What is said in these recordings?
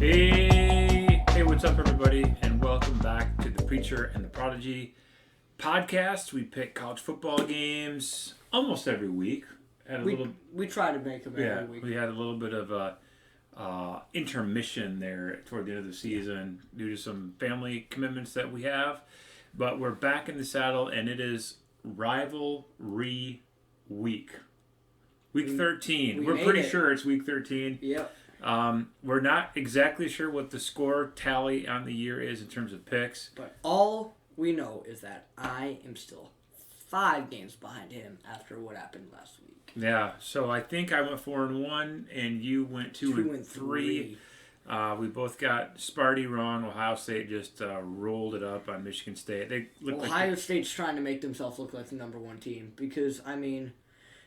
Hey, what's up, everybody, and welcome back to the Preacher and the Prodigy podcast. We pick college football games almost every week. We try to make them every week. We had a little bit of a intermission there toward the end of the season due to some family commitments that we have, but we're back in the saddle, and it is rivalry week. Week 13. We're pretty sure it's week 13. Yep. We're not exactly sure what the score tally on the year is in terms of picks. But all we know is that I am still 5 games behind him after what happened last week. Yeah, so I think I went 4-1 and you went 2-3. We both got Sparty wrong. Ohio State just rolled it up on Michigan State. Ohio State's trying to make themselves look like the number 1 team because, I mean,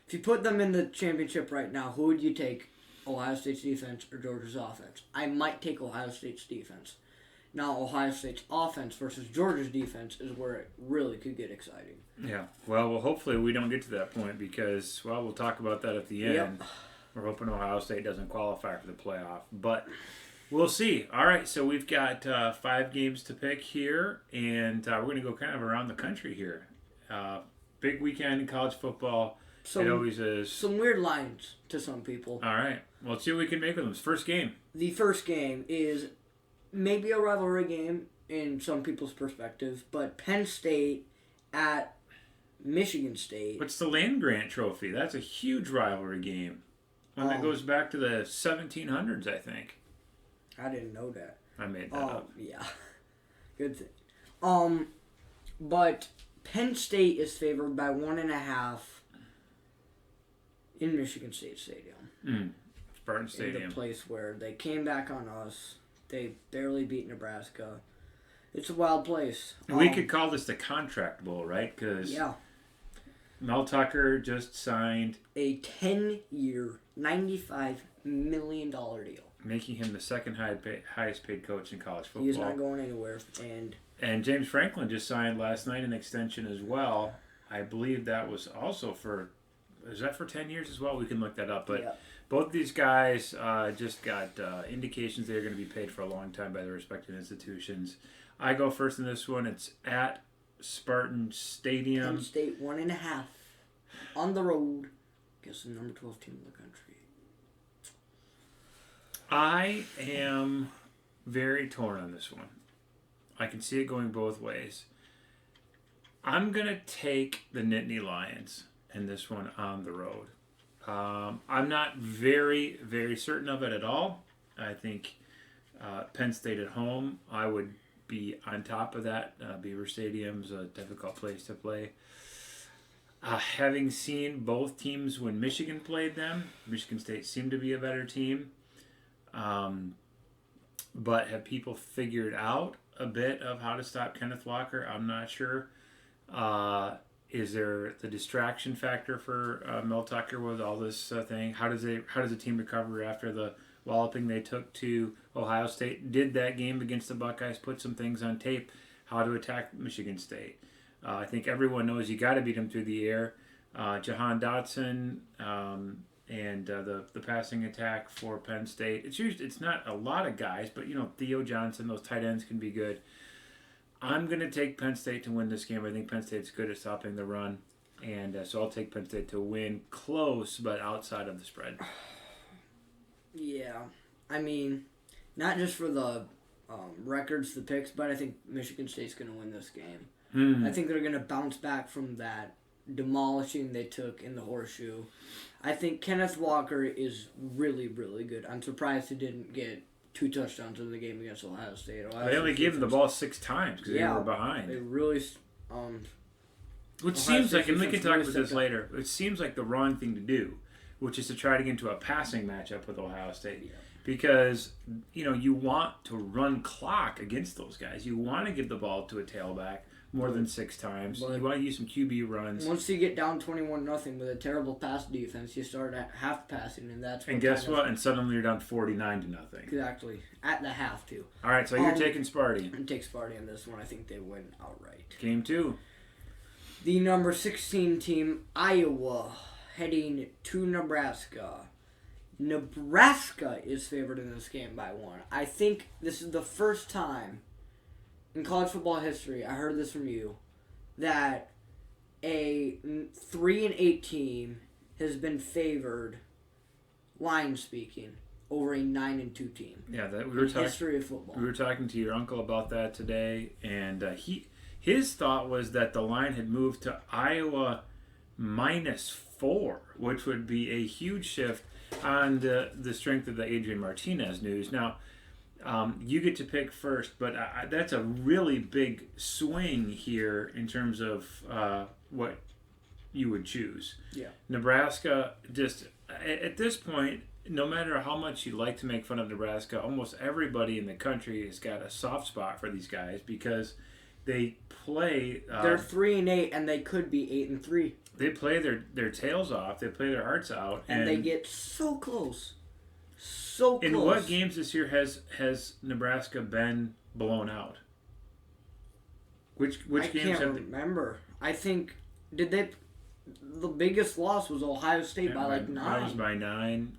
if you put them in the championship right now, who would you take? Ohio State's defense or Georgia's offense? I might take Ohio State's defense. Now, Ohio State's offense versus Georgia's defense is where it really could get exciting. Yeah. Well, hopefully we don't get to that point because, we'll talk about that at the end. Yep. We're hoping Ohio State doesn't qualify for the playoff, but we'll see. All right, so we've got 5 games to pick here, and we're going to go kind of around the country here. Big weekend in college football. It always is. Some weird lines to some people. All right. Well, let's see what we can make of them. First game. The first game is maybe a rivalry game in some people's perspective, but Penn State at Michigan State. What's the land-grant trophy? That's a huge rivalry game. One that goes back to the 1700s, I think. I didn't know that. I made that up. Yeah. Good thing. But Penn State is favored by 1.5 in Michigan State Stadium. Spartan Stadium. In the place where they came back on us. They barely beat Nebraska. It's a wild place. We could call this the Contract Bowl, right? Because Mel Tucker just signed a 10-year, $95 million deal. Making him the second highest paid coach in college football. He's not going anywhere. And James Franklin just signed last night an extension as well. I believe that was also for... Is that for 10 years as well? We can look that up. But both these guys just got indications they're going to be paid for a long time by their respective institutions. I go first in this one. It's at Spartan Stadium. Penn State 1.5 on the road against the number 12 team in the country. I am very torn on this one. I can see it going both ways. I'm going to take the Nittany Lions in this one on the road. I'm not very, very certain of it at all. I think Penn State at home, I would be on top of that. Beaver Stadium's a difficult place to play. Having seen both teams when Michigan played them, Michigan State seemed to be a better team. But have people figured out a bit of how to stop Kenneth Walker? I'm not sure. Is there the distraction factor for Mel Tucker with all this thing? How does the team recover after the walloping they took to Ohio State? Did that game against the Buckeyes put some things on tape? How to attack Michigan State? I think everyone knows you got to beat them through the air. Jahan Dotson and the passing attack for Penn State. It's not a lot of guys, but Theo Johnson, those tight ends can be good. I'm going to take Penn State to win this game. I think Penn State's good at stopping the run. And so I'll take Penn State to win close, but outside of the spread. Yeah. I mean, not just for the records, the picks, but I think Michigan State's going to win this game. I think they're going to bounce back from that demolishing they took in the horseshoe. I think Kenneth Walker is really, really good. I'm surprised he didn't get 2 touchdowns in the game against Ohio State. They only gave him the ball 6 times because they were behind. They really... Which seems like, and we can talk about this later, it seems like the wrong thing to do, which is to try to get into a passing matchup with Ohio State. Yeah. Because, you want to run clock against those guys. You want to give the ball to a tailback more than 6 times. You want to use some QB runs. Once you get down 21-0 with a terrible pass defense, you start at half passing, and that's what. And guess what? And suddenly you're down 49-0. Exactly. At the half, too. All right, so you're taking Sparty. I'm going to take Sparty on this one. I think they win outright. Game 2. The number 16 team, Iowa, heading to Nebraska. Nebraska is favored in this game by 1. I think this is the first time in college football history, I heard this from you, that a 3-8 team has been favored, line speaking, over a 9-2 team. Yeah, that history of football. We were talking to your uncle about that today, and his thought was that the line had moved to Iowa -4, which would be a huge shift on the strength of the Adrian Martinez news. Now, you get to pick first, but that's a really big swing here in terms of what you would choose. Yeah. Nebraska, just at this point, no matter how much you like to make fun of Nebraska, almost everybody in the country has got a soft spot for these guys because they play. They're 3-8, and they could be 8-3. They play their tails off. They play their hearts out, and they get so close. So close. In what games this year has Nebraska been blown out? Which games have I can't remember. I think the biggest loss was Ohio State by like 9. That was by 9.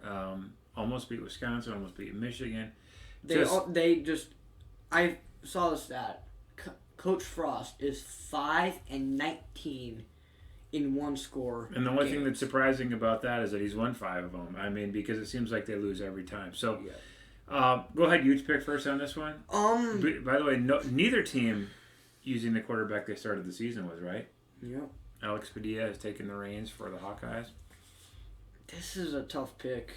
Almost beat Wisconsin. Almost beat Michigan. I saw the stat. Coach Frost is 5-19 in one score. And the only thing that's surprising about that is that he's won 5 of them. I mean, because it seems like they lose every time. So, go ahead. You pick first on this one. By the way, neither team using the quarterback they started the season with, right? Yep. Alex Padilla has taken the reins for the Hawkeyes. This is a tough pick.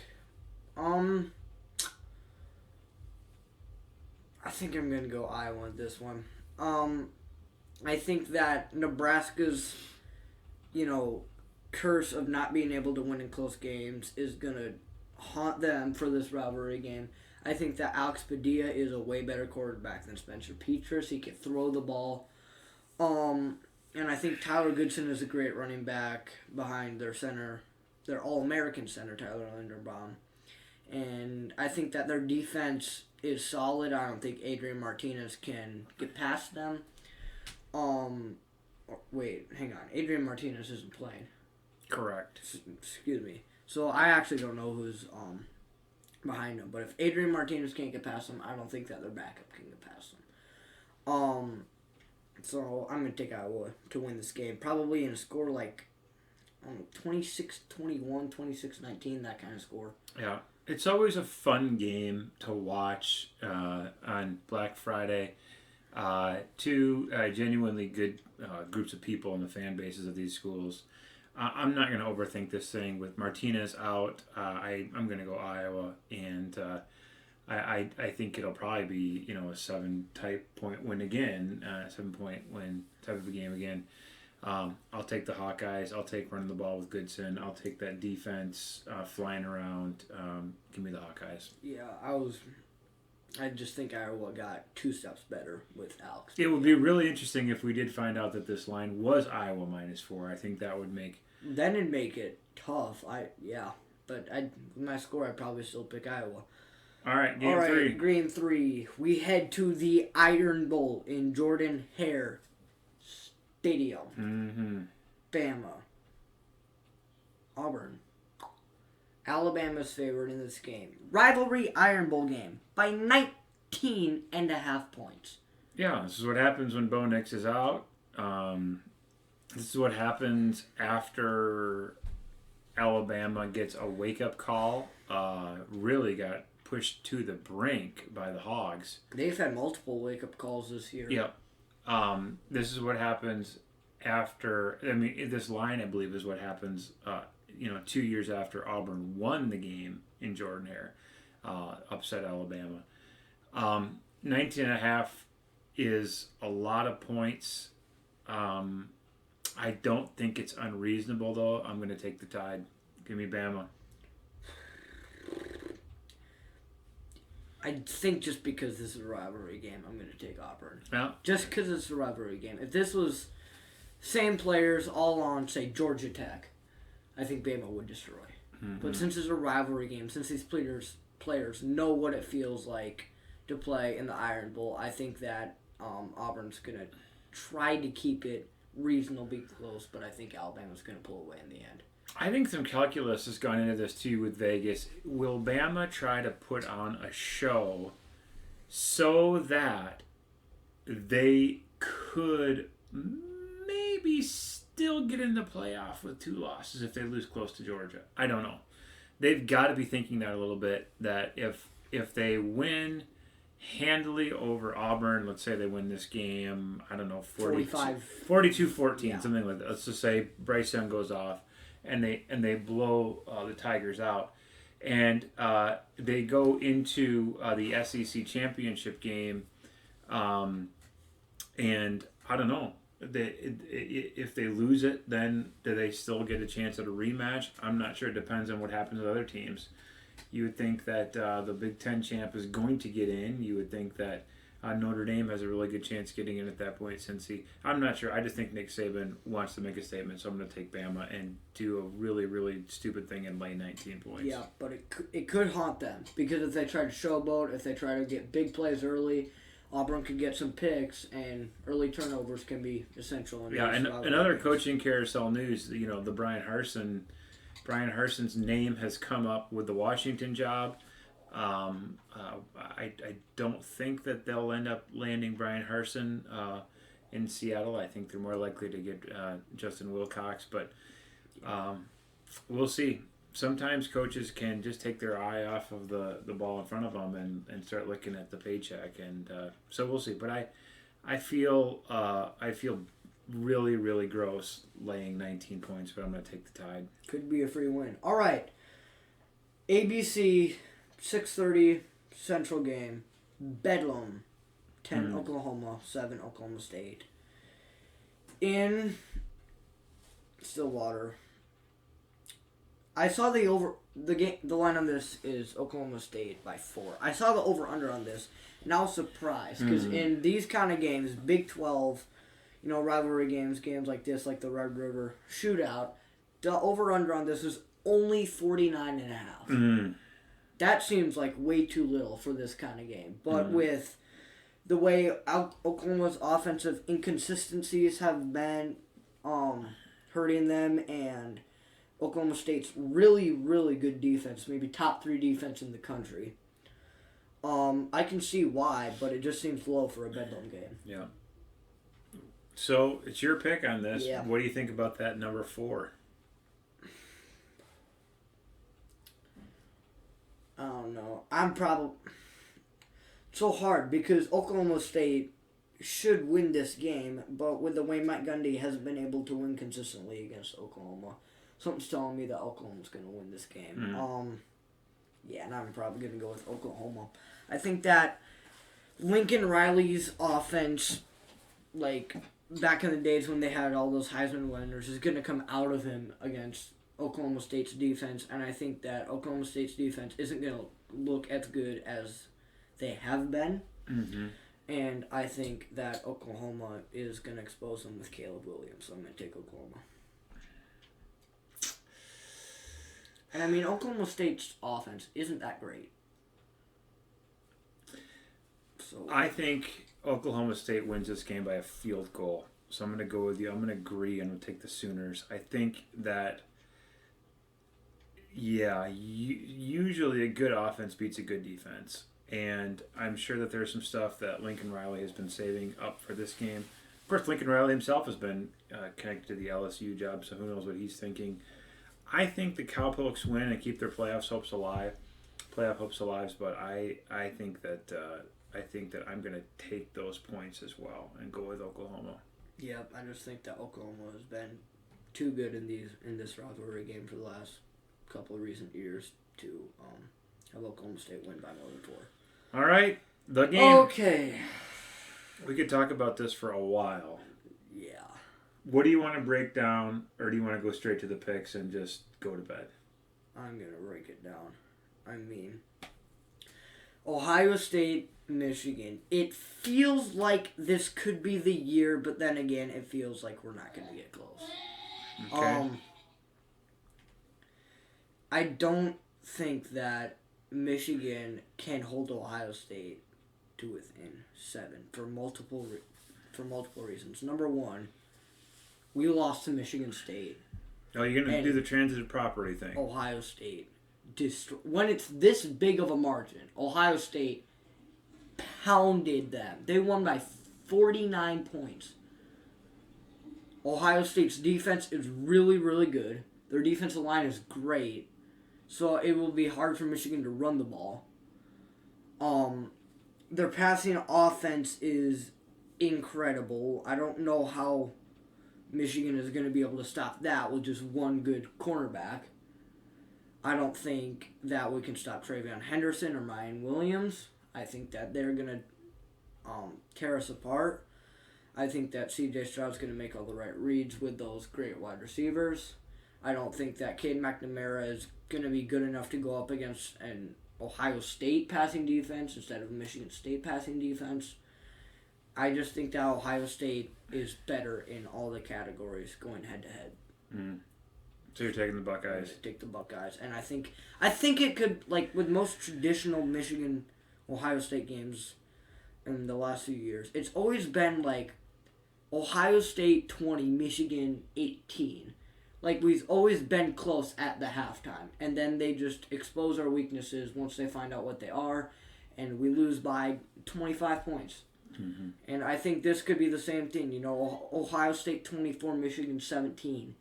I think I'm gonna go Iowa with this one. I think that Nebraska's, curse of not being able to win in close games is gonna haunt them for this rivalry game. I think that Alex Padilla is a way better quarterback than Spencer Petras. He can throw the ball. And I think Tyler Goodson is a great running back behind their center, their All-American center, Tyler Linderbaum. And I think that their defense is solid. I don't think Adrian Martinez can get past them. Wait, hang on. Adrian Martinez isn't playing. Correct. Excuse me. So I actually don't know who's behind him. But if Adrian Martinez can't get past him, I don't think that their backup can get past him. So I'm going to take Iowa to win this game. Probably in a score like 26-21, 26-19, that kind of score. Yeah. It's always a fun game to watch on Black Friday. Two genuinely good groups of people in the fan bases of these schools. I'm not going to overthink this thing. With Martinez out, I'm going to go Iowa, and I think it'll probably be a 7-point win again, 7-point win type of a game again. I'll take the Hawkeyes. I'll take running the ball with Goodson. I'll take that defense flying around. Give me the Hawkeyes. Yeah, I just think Iowa got 2 steps better with Alex. It would be really interesting if we did find out that this line was Iowa -4. I think that would make... Then it'd make it tough. But with my score, I'd probably still pick Iowa. All right, game 3. Game 3. We head to the Iron Bowl in Jordan-Hare Stadium. Mm-hmm. Bama. Auburn. Alabama's favored in this game. Rivalry Iron Bowl game by 19.5 points. Yeah, this is what happens when Bo Nix is out. This is what happens after Alabama gets a wake-up call. Really got pushed to the brink by the Hogs. They've had multiple wake-up calls this year. Yep. This is what happens after... I mean, this line, I believe, is what happens... 2 years after Auburn won the game in Jordan-Hare, upset Alabama. 19.5 is a lot of points. I don't think it's unreasonable, though. I'm going to take the Tide. Give me Bama. I think just because this is a rivalry game, I'm going to take Auburn. Yeah. Just because it's a rivalry game. If this was same players all on, say, Georgia Tech, I think Bama would destroy. Mm-hmm. But since it's a rivalry game, since these players know what it feels like to play in the Iron Bowl, I think that Auburn's going to try to keep it reasonably close, but I think Alabama's going to pull away in the end. I think some calculus has gone into this too with Vegas. Will Bama try to put on a show so that they could maybe still get in the playoff with 2 losses if they lose close to Georgia? I don't know. They've got to be thinking that a little bit. That if they win handily over Auburn, let's say they win this game, I don't know, 42-14, Yeah. something like that. Let's just say Bryce Young goes off and they blow the Tigers out. And they go into the SEC championship game, and I don't know. If they lose it, then do they still get a chance at a rematch? I'm not sure. It depends on what happens with other teams. You would think that the Big Ten champ is going to get in. You would think that Notre Dame has a really good chance getting in at that point. Cincy, I'm not sure. I just think Nick Saban wants to make a statement, so I'm going to take Bama and do a really, really stupid thing and lay 19 points. Yeah, but it could haunt them because if they try to showboat, if they try to get big plays early, Auburn could get some picks, and early turnovers can be essential. And another coaching carousel news. The Brian Harson's name has come up with the Washington job. I don't think that they'll end up landing Brian Harsin in Seattle. I think they're more likely to get Justin Wilcox, but we'll see. Sometimes coaches can just take their eye off of the ball in front of them and start looking at the paycheck, and so we'll see. But I feel really, really gross laying 19 points, but I'm going to take the Tide. Could be a free win. All right. ABC, 6:30 Central game. Bedlam, 10 Oklahoma, 7 Oklahoma State. In Stillwater. I saw the line on this is Oklahoma State by 4. I saw the over-under on this, and I was surprised because in these kind of games, Big 12, rivalry games like this, like the Red River Shootout, the over-under on this is only 49.5. That seems like way too little for this kind of game. But with the way Oklahoma's offensive inconsistencies have been hurting them, and Oklahoma State's really, really good defense, maybe top 3 defense in the country, I can see why, but it just seems low for a Bedlam game. Yeah. So it's your pick on this. Yeah. What do you think about that number 4? I don't know. I'm probably so hard because Oklahoma State should win this game, but with the way Mike Gundy hasn't been able to win consistently against Oklahoma, something's telling me that Oklahoma's going to win this game. And I'm probably going to go with Oklahoma. I think that Lincoln Riley's offense, like back in the days when they had all those Heisman winners, is going to come out of him against Oklahoma State's defense, and I think that Oklahoma State's defense isn't going to look as good as they have been. And I think that Oklahoma is going to expose them with Caleb Williams, so I'm going to take Oklahoma. And I mean, Oklahoma State's offense isn't that great. So I think Oklahoma State wins this game by a field goal. So I'm going to go with you. I'm going to agree and we'll take the Sooners. I think that, usually a good offense beats a good defense. And I'm sure that there's some stuff that Lincoln Riley has been saving up for this game. Of course, Lincoln Riley himself has been connected to the LSU job, so who knows what he's thinking. I think the Cowpokes win and keep their playoff hopes alive, but I think that I'm going to take those points as well and go with Oklahoma. Yep, I just think that Oklahoma has been too good in this rivalry game for the last couple of recent years to have Oklahoma State win by more than 4. All right, the game. Okay. We could talk about this for a while. Yeah. What do you want to break down, or do you want to go straight to the picks and just go to bed? I'm going to break it down. I mean, Ohio State, Michigan. It feels like this could be the year, but then again, it feels like we're not going to get close. Okay. I don't think that Michigan can hold Ohio State to within 7 for multiple reasons. Number one, we lost to Michigan State Oh, you're going to do the transitive property thing. Ohio State, when it's this big of a margin, Ohio State pounded them. They won by 49 points. Ohio State's defense is really, really good. Their defensive line is great. So it will be hard for Michigan to run the ball. Their passing offense is incredible. I don't know how Michigan is going to be able to stop that with just one good cornerback. I don't think that we can stop Travion Henderson or Ryan Williams. I think that they're going to tear us apart. I think that C.J. Stroud's going to make all the right reads with those great wide receivers. I don't think that Cade McNamara is going to be good enough to go up against an Ohio State passing defense instead of a Michigan State passing defense. I just think that Ohio State is better in all the categories going head-to-head. Mm. So you're taking the Buckeyes? I take the Buckeyes. And I think it could, like, with most traditional Michigan-Ohio State games in the last few years, it's always been, like, Ohio State 20, Michigan 18. Like, we've always been close at the halftime. And then they just expose our weaknesses once they find out what they are. And we lose by 25 points. Mm-hmm. And I think this could be the same thing. You know, Ohio State 24, Michigan 17.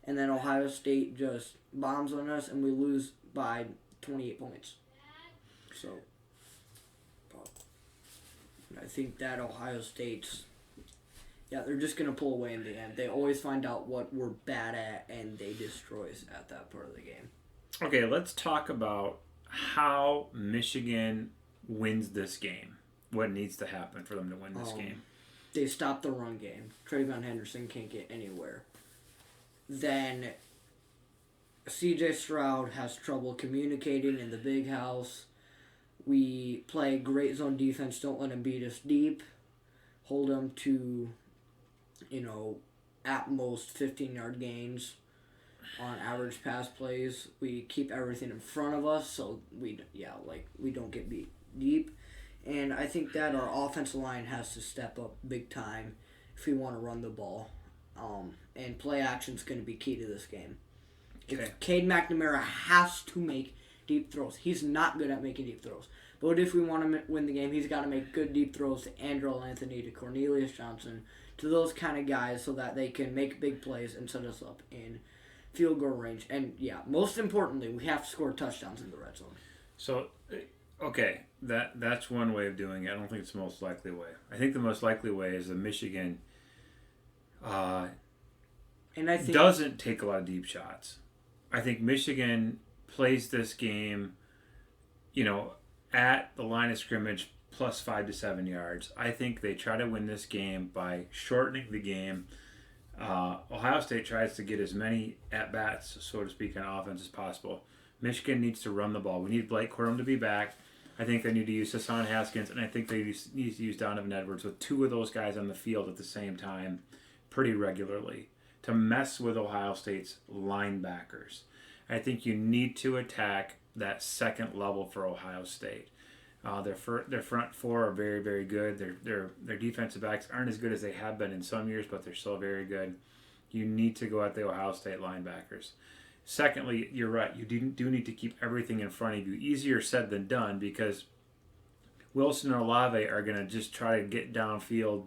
And then Ohio State just bombs on us and we lose by 28 points. So, I think that Ohio State's... Yeah, they're just going to pull away in the end. They always find out what we're bad at, and they destroy us at that part of the game. Okay, let's talk about how Michigan wins this game. What needs to happen for them to win this game? They stop the run game. Travion Henderson can't get anywhere. Then C.J. Stroud has trouble communicating in the big house. We play great zone defense. Don't let him beat us deep. Hold him to... at most 15-yard gains on average pass plays. We keep everything in front of us so we don't get beat deep. And I think that our offensive line has to step up big time if we want to run the ball. And play action is going to be key to this game. Okay. Cade McNamara has to make deep throws. He's not good at making deep throws. But if we want to win the game, he's got to make good deep throws to Andrew Anthony, to Cornelius Johnson, to those kind of guys so that they can make big plays and set us up in field goal range. And, yeah, most importantly, we have to score touchdowns in the red zone. So, okay, that's one way of doing it. I don't think it's the most likely way. I think the most likely way is that Michigan doesn't take a lot of deep shots. I think Michigan plays this game, at the line of scrimmage plus 5 to 7 yards. I think they try to win this game by shortening the game. Ohio State tries to get as many at-bats, so to speak, on offense as possible. Michigan needs to run the ball. We need Blake Corum to be back. I think they need to use Hassan Haskins, and I think they need to use Donovan Edwards with two of those guys on the field at the same time pretty regularly to mess with Ohio State's linebackers. I think you need to attack that second level for Ohio State. Their front four are very, very good. Their defensive backs aren't as good as they have been in some years, but they're still very good. You need to go at the Ohio State linebackers. Secondly, you're right. You do need to keep everything in front of you. Easier said than done because Wilson and Olave are going to just try to get downfield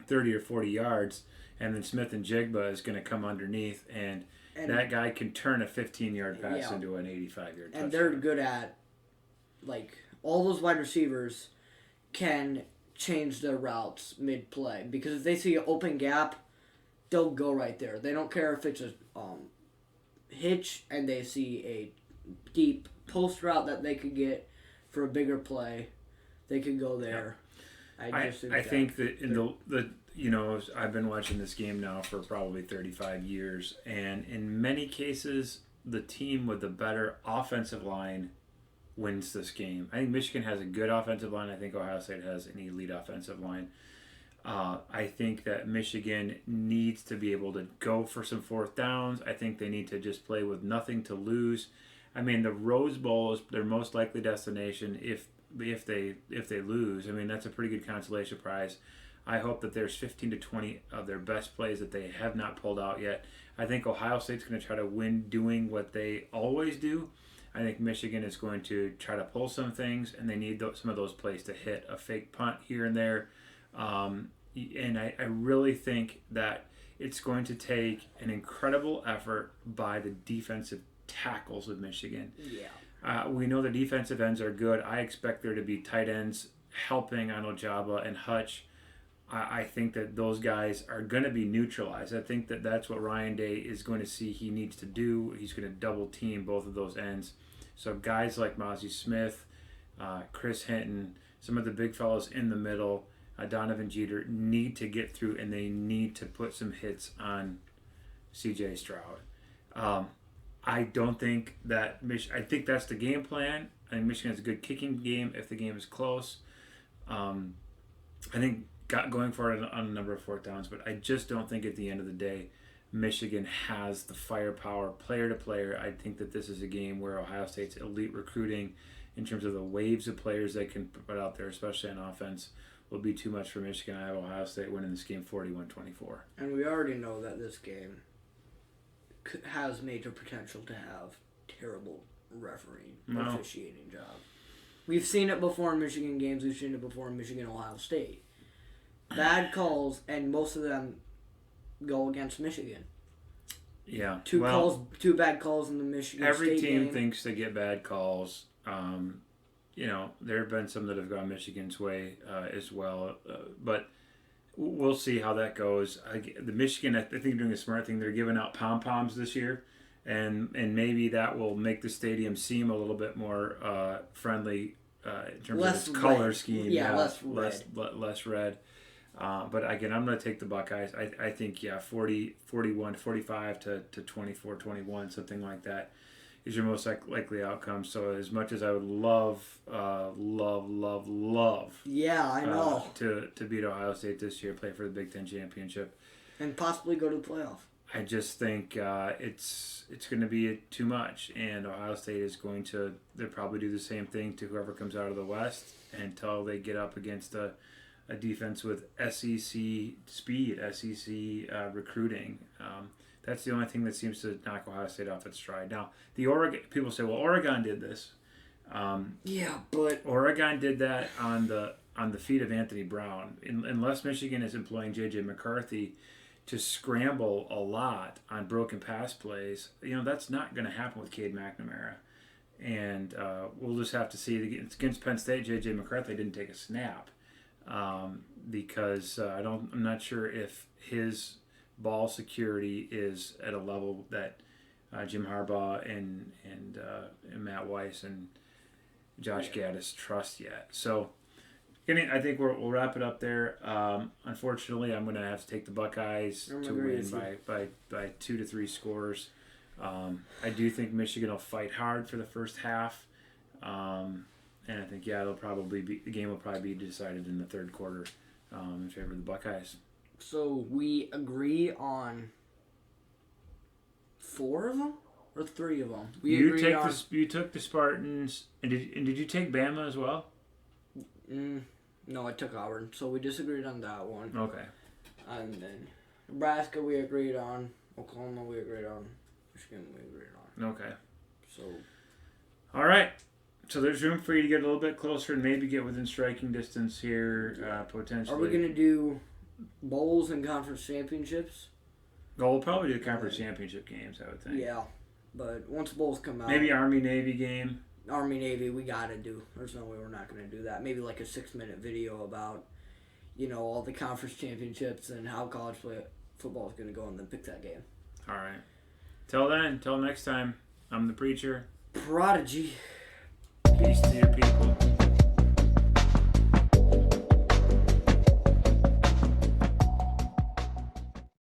30 or 40 yards, and then Smith and Jigba is going to come underneath, and that guy can turn a 15-yard pass into an 85-yard touchdown. And they're good at, all those wide receivers can change their routes mid-play. Because if they see an open gap, they'll go right there. They don't care if it's a hitch and they see a deep post route that they could get for a bigger play. They could go there. I think that in the I've been watching this game now for probably 35 years, and in many cases, the team with the better offensive line wins this game. I think Michigan has a good offensive line. I think Ohio State has an elite offensive line. I think that Michigan needs to be able to go for some fourth downs. I think they need to just play with nothing to lose. I mean, the Rose Bowl is their most likely destination if they lose. I mean, that's a pretty good consolation prize. I hope that there's 15 to 20 of their best plays that they have not pulled out yet. I think Ohio State's going to try to win doing what they always do. I think Michigan is going to try to pull some things, and they need some of those plays to hit a fake punt here and there. And I really think that it's going to take an incredible effort by the defensive tackles of Michigan. Yeah. We know the defensive ends are good. I expect there to be tight ends helping on Ojaba and Hutch. I think that those guys are going to be neutralized. I think that that's what Ryan Day is going to see he needs to do. He's going to double team both of those ends. So guys like Mozzie Smith, Chris Hinton, some of the big fellows in the middle, Donovan Jeter, need to get through, and they need to put some hits on C.J. Stroud. I don't think that I think that's the game plan. I think Michigan has a good kicking game if the game is close. I think going for it on a number of fourth downs, but I just don't think at the end of the day Michigan has the firepower player to player. I think that this is a game where Ohio State's elite recruiting in terms of the waves of players they can put out there, especially on offense, will be too much for Michigan. I have Ohio State winning this game 41-24. And we already know that this game has major potential to have terrible refereeing, officiating job. We've seen it before in Michigan games. We've seen it before in Michigan, Ohio State. Bad calls, and most of them go against Michigan. Yeah. Two bad calls in the Michigan State game. Every team thinks they get bad calls. There have been some that have gone Michigan's way as well. But we'll see how that goes. The Michigan, I think, they're doing a smart thing. They're giving out pom-poms this year. And maybe that will make the stadium seem a little bit more friendly in terms of its color scheme. Yeah, less red. But again, I'm going to take the Buckeyes. I think 41, 45 to 24, 21, something like that is your most likely outcome. So as much as I would love, yeah, I know, to beat Ohio State this year, play for the Big Ten championship, and possibly go to the playoff. I just think it's going to be too much, and Ohio State is going to they'll probably do the same thing to whoever comes out of the West until they get up against a defense with SEC speed, SEC recruiting. That's the only thing that seems to knock Ohio State off its stride. Now, people say, well, Oregon did this. But Oregon did that on the feet of Anthony Brown. Unless Michigan is employing J.J. McCarthy to scramble a lot on broken pass plays, that's not going to happen with Cade McNamara. And we'll just have to see. Against Penn State, J.J. McCarthy didn't take a snap. Because I'm not sure if his ball security is at a level that Jim Harbaugh and Matt Weiss and Josh Gaddis trust yet. So, I think we'll wrap it up there. Unfortunately, I'm going to have to take the Buckeyes to win by 2 to 3 scores. I do think Michigan will fight hard for the first half. And I think, the game will probably be decided in the third quarter in favor of the Buckeyes. So we agree on 4 of them or 3 of them? You took the Spartans, and did you take Bama as well? No, I took Auburn. So we disagreed on that one. Okay. And then Nebraska we agreed on. Oklahoma we agreed on. Michigan we agreed on. Okay. So. All right. So there's room for you to get a little bit closer and maybe get within striking distance here, potentially. Are we going to do bowls and conference championships? Well, we'll probably do conference championship games, I would think. Yeah, but once bowls come out... Maybe Army-Navy game. Army-Navy, we got to do. There's no way we're not going to do that. Maybe like a 6-minute video about, all the conference championships and how college football is going to go, and then pick that game. All right. Till next time, I'm the Preacher. Prodigy. Peace to your people.